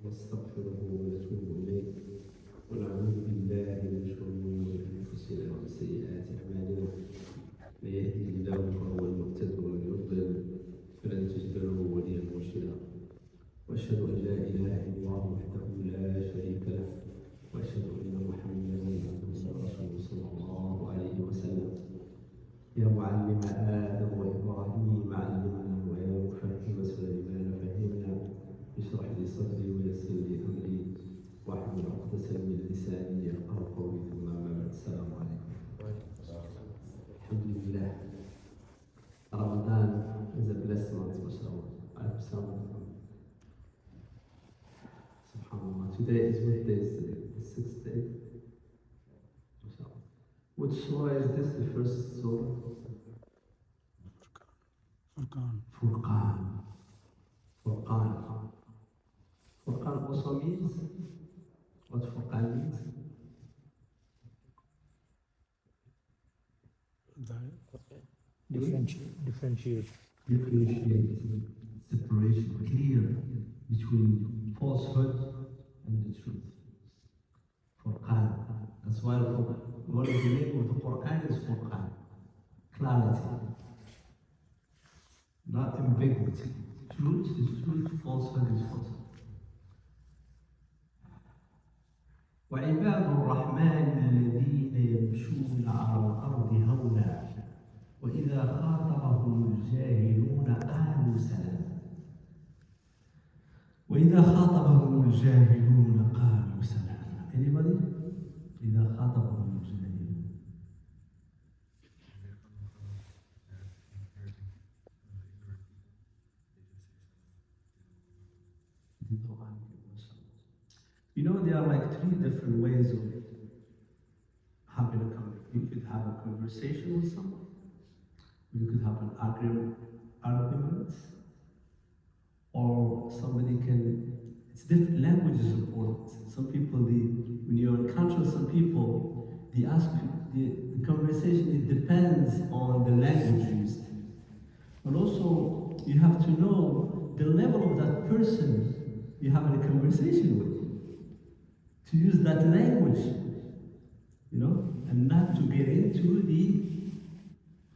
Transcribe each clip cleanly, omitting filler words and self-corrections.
ونستغفره ونتوب إليه ونعوذ بالله من شرور أنفسنا ومن سيئات أعمالنا من يهده الله فهو المهتد ومن يضلل فلن تجد له وليا مرشدا وأشهد أن لا إله إلا الله وحده لا شريك له وأشهد أن محمدا عبده ورسوله صلى الله عليه وسلم يا معلم آدم وإبراهيم علمنا ويا مفهم سليمان فهمنا اشرح لي صدري ويسر لي أمري واحلل عقدة من لساني يفقهوا قولي ثم ما بعد السلام عليكم. الحمد لله. Ramadan is a blessed month, mashallah. Alaykum salam. Subhanallah. Today is what day is today? The sixth day. Mashallah. Which surah is this? The first surah? Furqan. Furqan. Furqan also means what Furqan means? Differentiate. Separation, clear between falsehood and the truth. Furqan. That's why one of the name of the Quran is Furqan. Clarity. Not ambiguity. Truth is truth, falsehood is falsehood. وعباد الرحمن الذين يمشون على الأرض هونا وإذا خاطبهم الجاهلون قالوا سلاما وإذا خاطبهم الجاهلون قالوا سلاما. Anybody? إذا خاطبهم الجاهلون. You know, there are like three different ways of having a conversation. You could have a conversation with someone. You could have an argument, or somebody can. It's different. Language is important. Some people, when you encounter some people, they ask the conversation. It depends on the language used, but also you have to know the level of that person you're having a conversation with. To use that language, you know, and not to get into the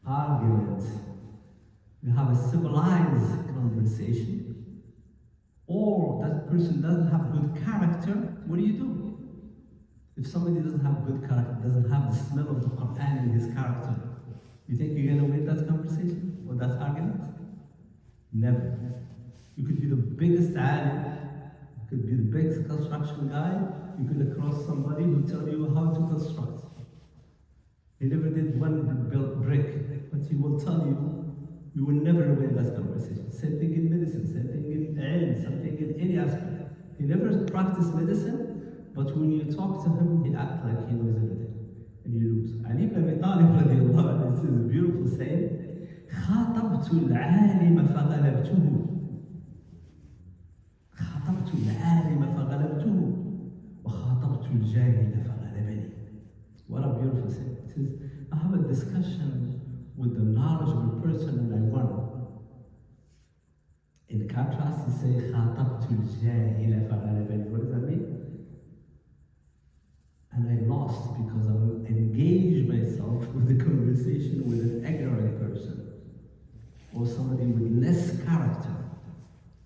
argument. You have a civilized conversation, or that person doesn't have good character. What do you do? If somebody doesn't have good character, doesn't have the smell of the Quran in his character, you think you're going to win that conversation or that argument? Never. You could be the biggest alim, you could be the biggest construction guy, you could cross somebody who tell you how to construct. He never did one brick, but he will tell you, you will never win that conversation. Same thing in medicine, same thing in ilm, something in any aspect. He never practiced medicine, but when you talk to him, he acts like he knows everything, and you lose. Ali ibn Abi Talib radiallahu anhu, this is a beautiful saying, خاطبت العالم فغلبته خاطبت العالم فغلبته وخاطبت الجاهل فغلبني. What a beautiful saying. It says, I have a discussion with the knowledgeable person and I won. In contrast, you say, خاطبت الجاهل فغلبني. What does that mean? And I lost because I will engage myself with a conversation with an ignorant person or somebody with less character.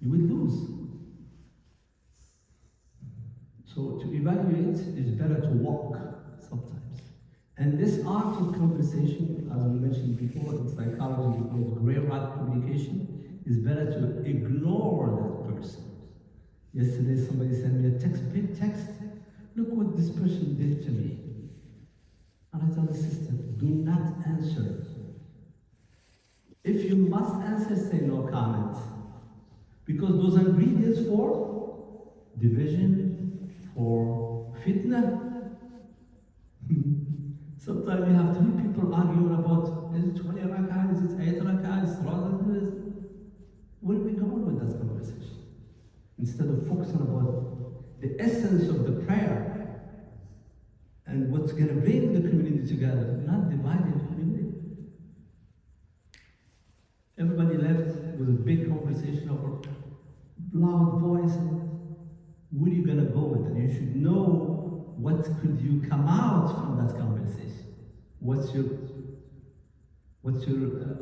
You will lose. So to evaluate, it's better to walk sometimes. And this art of conversation, as we mentioned before, in psychology, we call gray rat communication, is better to ignore that person. Yesterday somebody sent me a big text, look what this person did to me. And I tell the sister, do not answer. If you must answer, say no comment. Because those ingredients for division, for fitna. Sometimes you have three people arguing about, is it 20 rak'ah, is it 8 rak'ah, is it where are we going with that conversation? Instead of focusing about the essence of the prayer and what's going to bring the community together, not dividing the community. Everybody left with a big conversation over loud voice. going to go with that. You should know what could you come out from that conversation. What's your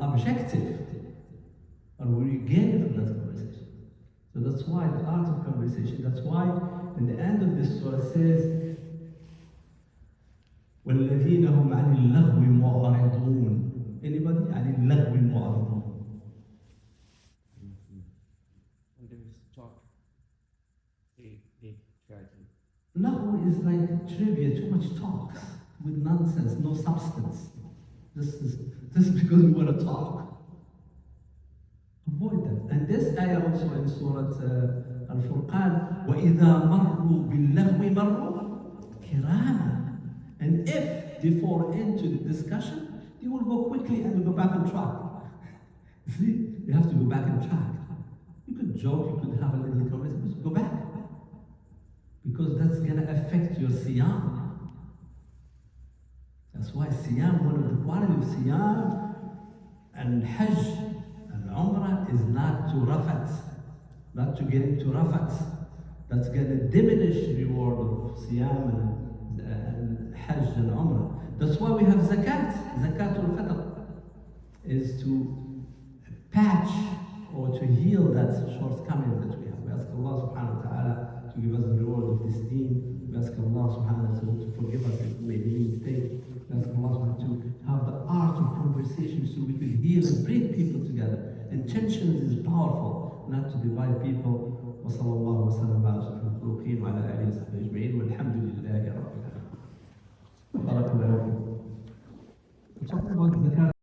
objective? Or what you gain from that conversation? So that's why the art of conversation, that's why in the end of this surah says, وَالَّذِينَ هُمْ عَنِ اللَّغْوِ مُعْرِضُونَ. Anybody? عَنِ اللَّغْوِ مُعْرِضُونَ. When there's talk, they try to. Lahu is like trivia, too much talk with nonsense, no substance. Just because we want to talk. Avoid that. And this ayah also in Surah Al-Furqan, وَإِذَا مَرُّوا بِاللَّغْوِ مَرُّوا كِرَامًا. And if they fall into the discussion, they will go quickly and go back on track. See, you have to go back on track. You could joke, you could have a little conversation, but go back. Because that's going to affect your siyam. That's why siyam, one of the qualities of siyam and hajj and umrah is not to rafat, not to get into rafat. That's going to diminish the reward of siyam and hajj and umrah. That's why we have zakat. Zakatul fitr is to patch or to heal that shortcoming that we have. We ask Allah subhanahu wa ta'ala to give us the reward of this deen. We ask Allah subhanahu wa ta'ala to forgive us if we made any mistake. We ask Allah subhanahu wa ta'ala to have the art of conversation so we could heal and bring people together. And tension is powerful, not to divide people. وصلى الله وسلم على أشرف المخلوقين وعلى آله وصحبه أجمعين والحمد لله رب العالمين. بارك الله فيكم. Talking about zakat.